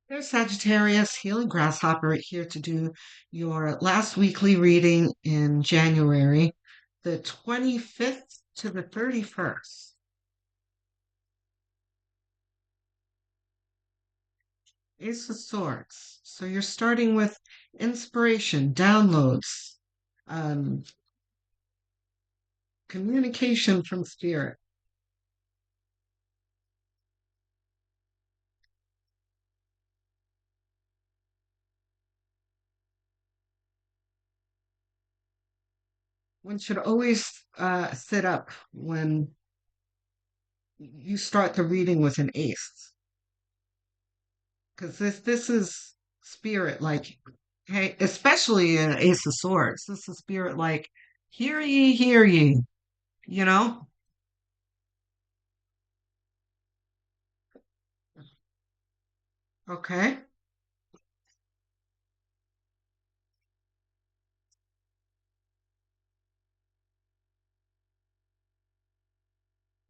There's Sagittarius, Healing Grasshopper, here to do your last weekly reading in January, the 25th to the 31st. Ace of Swords. So you're starting with inspiration, downloads, um, communication from spirit. One should always sit up when you start the reading with an ace, because this is spirit like, hey, especially an ace of swords. This is spirit like, hear ye, you know? Okay.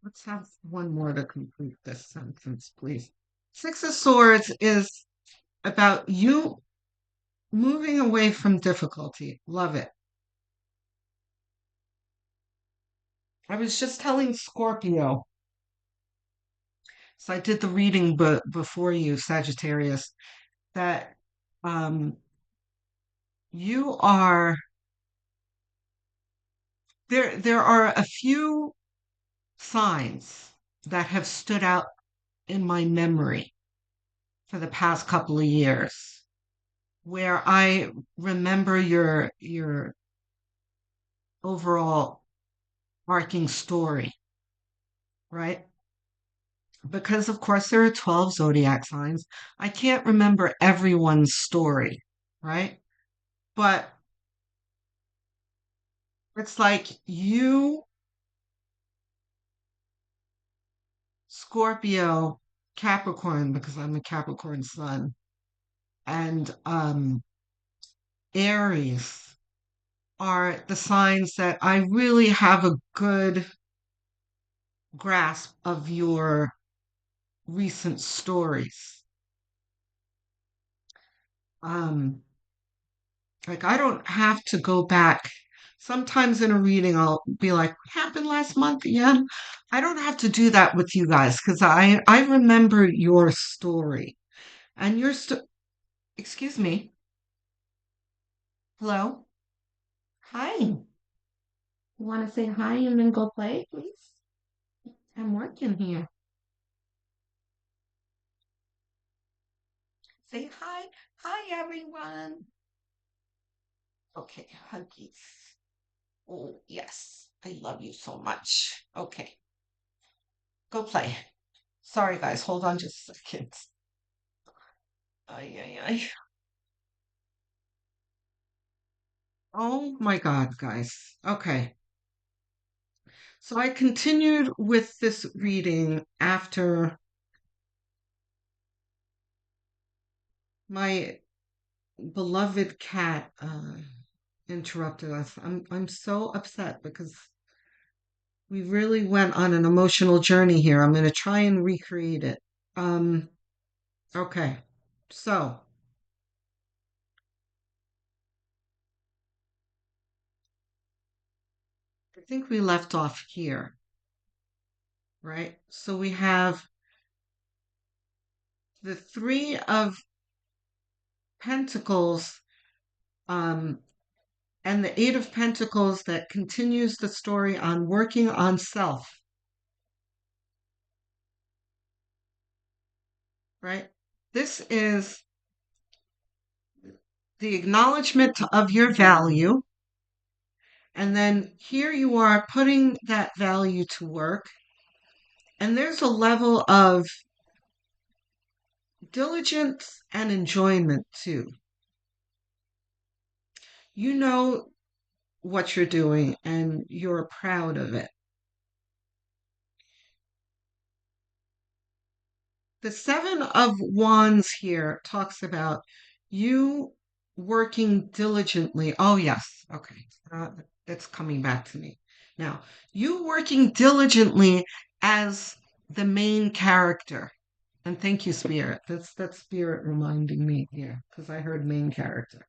Let's have one more to complete this sentence, please. Six of Swords is about you moving away from difficulty. Love it. I was just telling Scorpio, so I did the reading before you, Sagittarius, that um, you are there are a few signs that have stood out in my memory for the past couple of years where I remember your overall arcing story, right? Because of course there are 12 zodiac signs. I can't remember everyone's story, right? But it's like you, Scorpio, Capricorn, because I'm a Capricorn sun, and Aries are the signs that I really have a good grasp of your recent stories. Um, like I don't have to go back. Sometimes in a reading, I'll be like, "What happened last month again?" I don't have to do that with you guys because I remember your story and your Excuse me. Hello. Hi. You want to say hi and then go play, please? I'm working here. Say hi. Hi, everyone. Okay, huggies. Oh, yes. I love you so much. Okay, go play. Sorry, guys. Hold on just a second. Ay, ay, ay. Oh my God, guys. Okay. So I continued with this reading after my beloved cat interrupted us. I'm so upset because we really went on an emotional journey here. I'm going to try and recreate it. Um, okay. So I think we left off here, right? So we have the Three of Pentacles, um, and the Eight of Pentacles that continues the story on working on self, right? This is the acknowledgement of your value. And then here you are putting that value to work. And there's a level of diligence and enjoyment too. You know what you're doing and you're proud of it. The Seven of Wands here talks about you working diligently. Oh, yes. Okay. It's coming back to me. Now, you working diligently as the main character. And thank you, Spirit. That's Spirit reminding me here because I heard main character.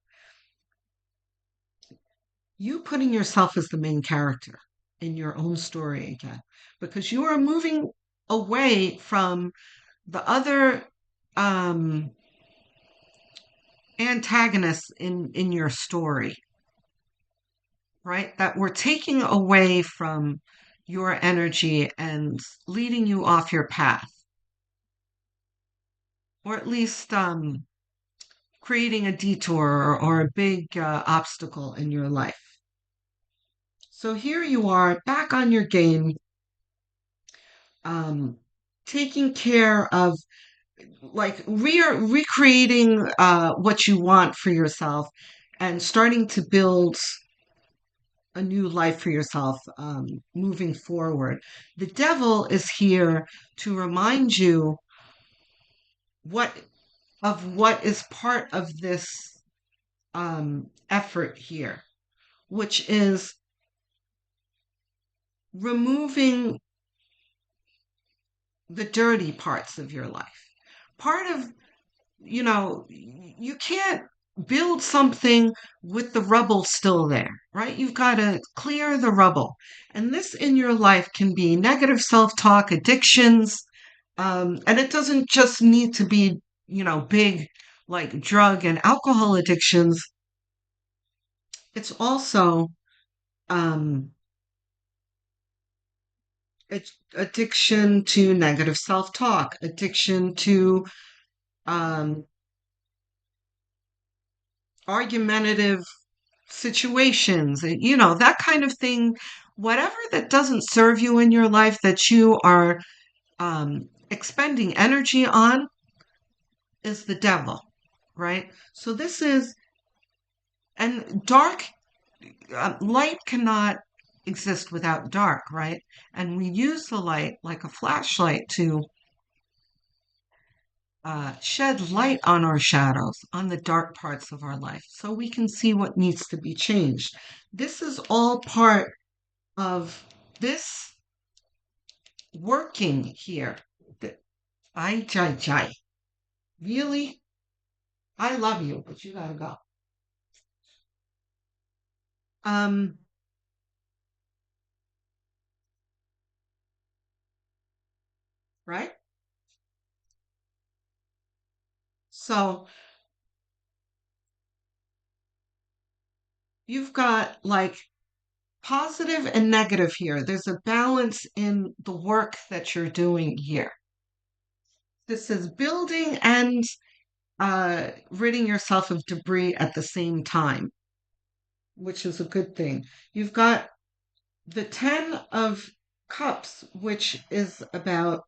You putting yourself as the main character in your own story again, because you are moving away from the other um, antagonists in your story, right? That we're taking away from your energy and leading you off your path, or at least creating a detour or a big obstacle in your life. So here you are back on your game, um, taking care of like recreating what you want for yourself and starting to build a new life for yourself moving forward. The devil is here to remind you what what is part of this effort here, which is removing the dirty parts of your life. Part of, you can't build something with the rubble still there, right? You've got to clear the rubble. And this in your life can be negative self talk, addictions, and it doesn't just need to be, big like drug and alcohol addictions. It's also um, addiction to negative self talk, addiction to um, argumentative situations, that kind of thing. Whatever that doesn't serve you in your life that you are expending energy on is the devil, right? So this is, and dark, light cannot exist without dark, right? And we use the light like a flashlight to shed light on our shadows, on the dark parts of our life, so we can see what needs to be changed. This is all part of this working here. I really, I love you, but you gotta go. Um, right? So you've got like positive and negative here. There's a balance in the work that you're doing here. This is building and ridding yourself of debris at the same time, which is a good thing. You've got the 10 of Cups, which is about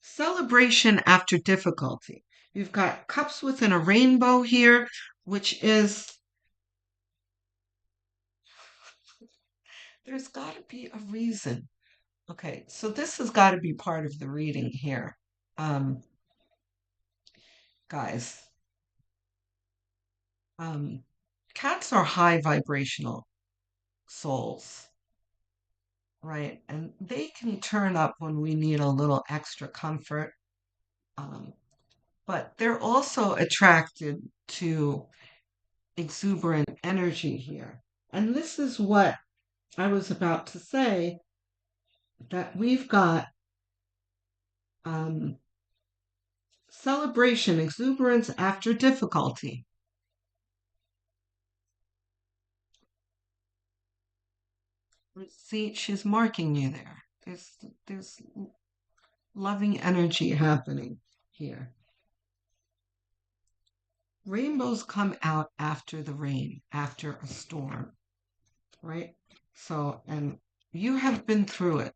celebration after difficulty. You've got cups within a rainbow here, which is there's got to be a reason. Okay, so this has got to be part of the reading here. Um, guys, um, cats are high vibrational souls, right? And they can turn up when we need a little extra comfort. Um, but they're also attracted to exuberant energy here. And this is what I was about to say, that we've got um, celebration, exuberance after difficulty. See, she's marking you there. There's loving energy happening here. Rainbows come out after the rain, after a storm, right? So, and you have been through it,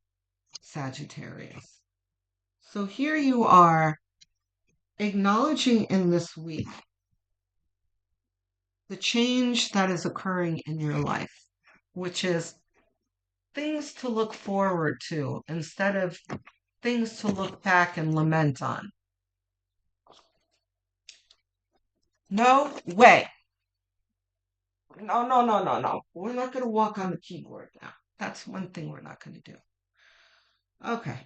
Sagittarius. So here you are acknowledging in this week the change that is occurring in your life, which is things to look forward to instead of things to look back and lament on. No way. No, no, no, no, no. We're not going to walk on the keyboard now. That's one thing we're not going to do. Okay.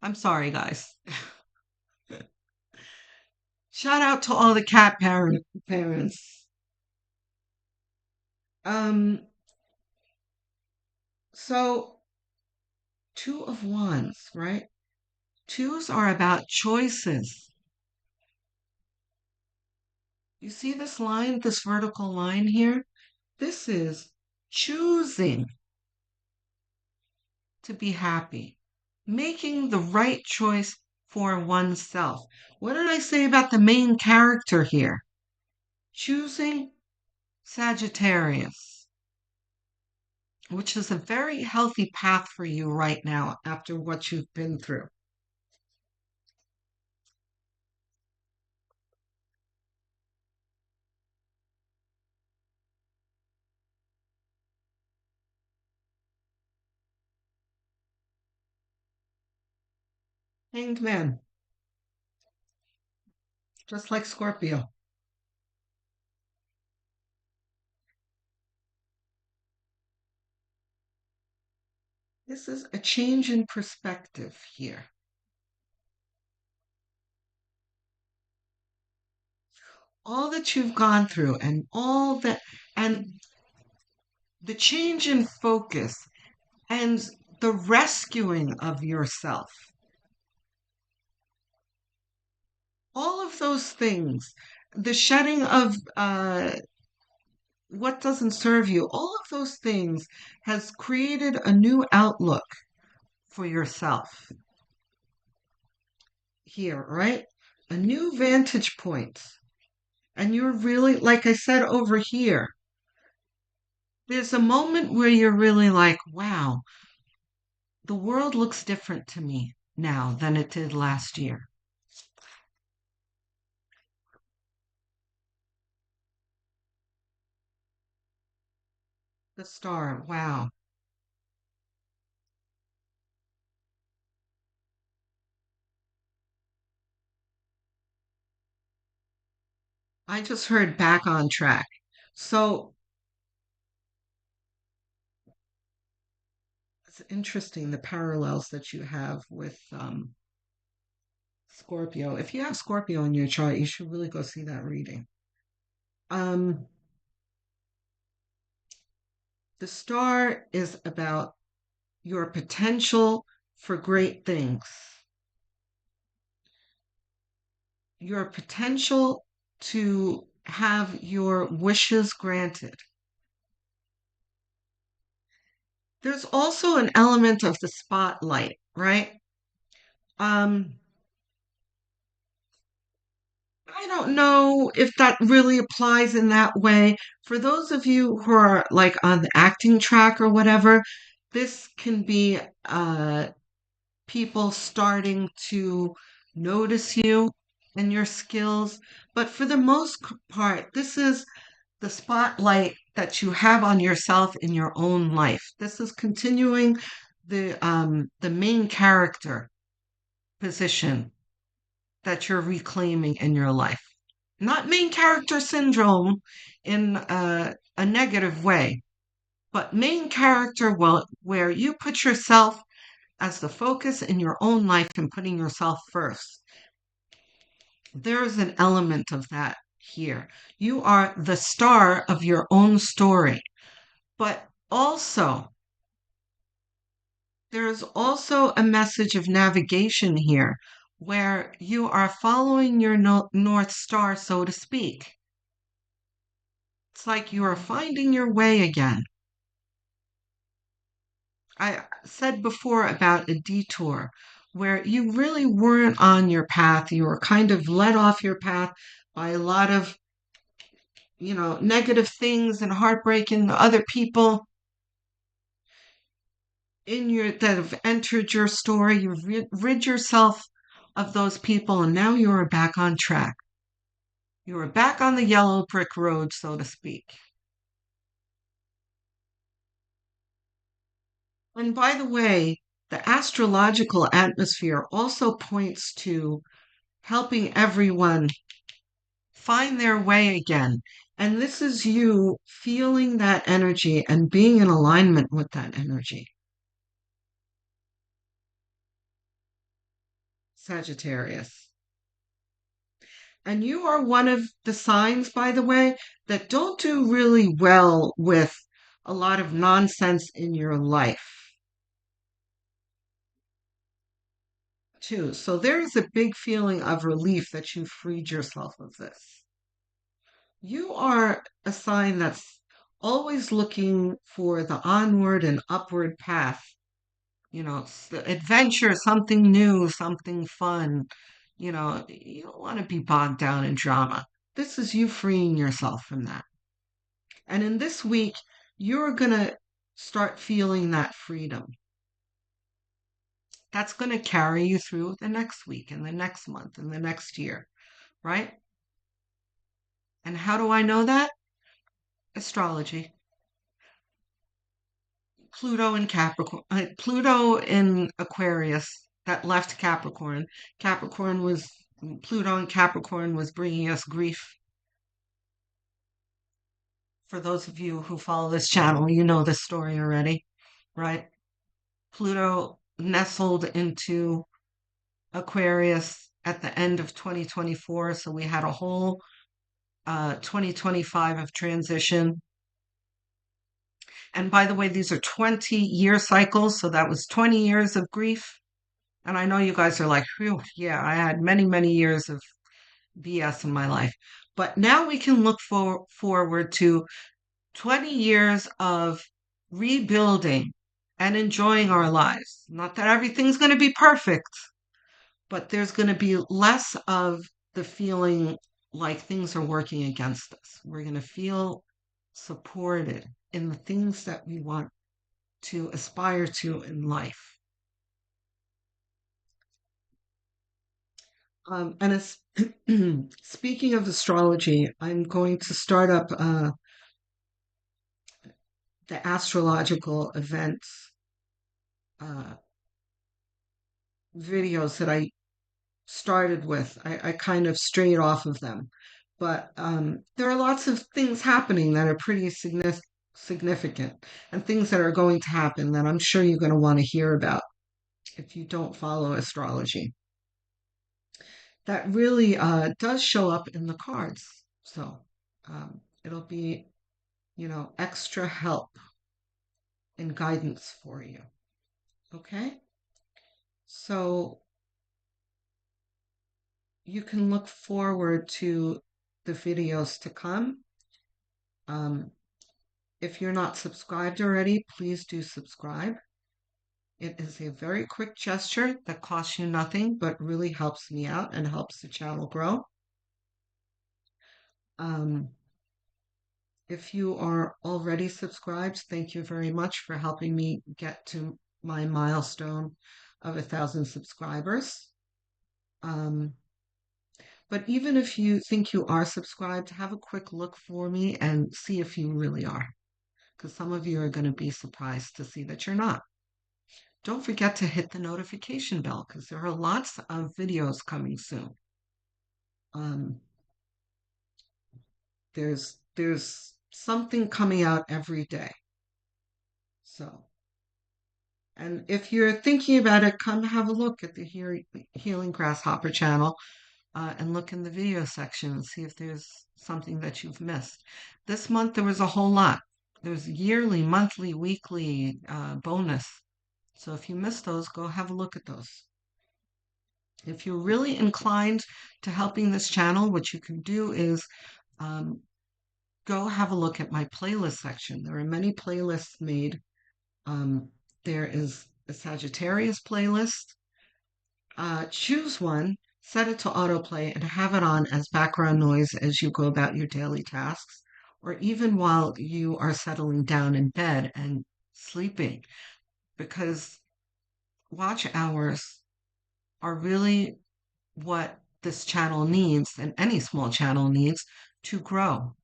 I'm sorry, guys. Shout out to all the cat parents. Um, so two of wands, right? Twos are about choices. You see this line, this vertical line here? This is choosing to be happy, making the right choice for oneself. What did I say about the main character here? Choosing Sagittarius, which is a very healthy path for you right now after what you've been through. Hanged man, just like Scorpio. This is a change in perspective here. All that you've gone through and all that, and the change in focus and the rescuing of yourself. All of those things, the shedding of what doesn't serve you, all of those things has created a new outlook for yourself here, right? A new vantage point. And you're really, like I said over here, there's a moment where you're really like, wow, the world looks different to me now than it did last year. The star, wow. I just heard back on track. So it's interesting the parallels that you have with Scorpio. If you have Scorpio in your chart, you should really go see that reading. Um, the star is about your potential for great things, your potential to have your wishes granted. There's also an element of the spotlight, right? Um, I don't know if that really applies in that way. For those of you who are like on the acting track or whatever, this can be people starting to notice you and your skills. But for the most part, this is the spotlight that you have on yourself in your own life. This is continuing the main character position that you're reclaiming in your life. Not main character syndrome in a negative way, but main character where you put yourself as the focus in your own life and putting yourself first. There's an element of that here. You are the star of your own story, but also there's also a message of navigation here where you are following your North Star, so to speak. It's like you are finding your way again. I said before about a detour where you really weren't on your path. You were kind of led off your path by a lot of, negative things and heartbreaking other people that have entered your story. You've rid yourself of those people and now you are back on track. You are back on the yellow brick road, so to speak. And by the way, the astrological atmosphere also points to helping everyone find their way again. And this is you feeling that energy and being in alignment with that energy. Sagittarius. And you are one of the signs, by the way, that don't do really well with a lot of nonsense in your life, too. So there's a big feeling of relief that you freed yourself of this. You are a sign that's always looking for the onward and upward path. The adventure, something new, something fun. You don't want to be bogged down in drama. This is you freeing yourself from that. And in this week, you're going to start feeling that freedom. That's going to carry you through the next week and the next month and the next year, right? And how do I know that? Astrology. Pluto in Capricorn, Pluto in Aquarius that left Capricorn. Capricorn was Pluto in Capricorn was bringing us grief. For those of you who follow this channel, you know this story already, right? Pluto nestled into Aquarius at the end of 2024, so we had a whole 2025 of transition. And by the way, these are 20-year cycles, so that was 20 years of grief. And I know you guys are like, phew, yeah, I had many, many years of BS in my life. But now we can look forward to 20 years of rebuilding and enjoying our lives. Not that everything's going to be perfect, but there's going to be less of the feeling like things are working against us. We're going to feel supported in the things that we want to aspire to in life. And as speaking of astrology, I'm going to start up the astrological events uh, videos that I started with. I kind of strayed off of them. But there are lots of things happening that are pretty significant and things that are going to happen that I'm sure you're going to want to hear about if you don't follow astrology. That really does show up in the cards. So it'll be, extra help and guidance for you. Okay? So you can look forward to the videos to come. Um, if you're not subscribed already, please do subscribe. It is a very quick gesture that costs you nothing, but really helps me out and helps the channel grow. Um, if you are already subscribed, thank you very much for helping me get to my milestone of 1,000 subscribers. But even if you think you are subscribed, have a quick look for me and see if you really are. Because some of you are going to be surprised to see that you're not. Don't forget to hit the notification bell because there are lots of videos coming soon. Um, there's something coming out every day. So, and if you're thinking about it, come have a look at the Healing Grasshopper channel and look in the video section and see if there's something that you've missed. This month there was a whole lot. There's yearly, monthly, weekly bonus. So if you missed those, go have a look at those. If you're really inclined to helping this channel, what you can do is go have a look at my playlist section. There are many playlists made. There is a Sagittarius playlist. Choose one, set it to autoplay, and have it on as background noise as you go about your daily tasks, or even while you are settling down in bed and sleeping, because watch hours are really what this channel needs and any small channel needs to grow.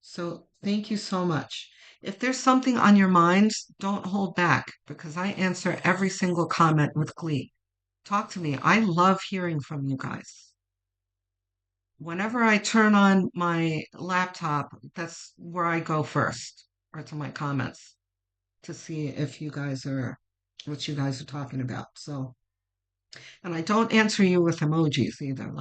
So thank you so much. If there's something on your minds, don't hold back because I answer every single comment with glee. Talk to me. I love hearing from you guys. Whenever I turn on my laptop, that's where I go first, or to my comments to see if you guys are what you guys are talking about. So And I don't answer you with emojis either.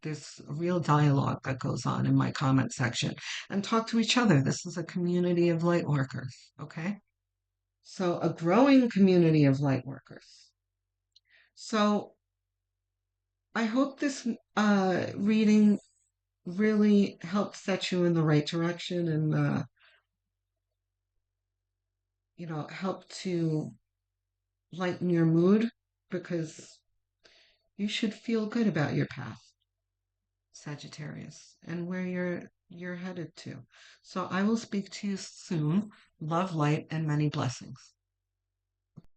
There's a real dialogue that goes on in my comment section and talk to each other. This is a community of light workers. Okay. So a growing community of light workers. So I hope this reading really helped set you in the right direction and, help to lighten your mood because you should feel good about your path, Sagittarius, and where you're headed to. So I will speak to you soon. Love, light, and many blessings.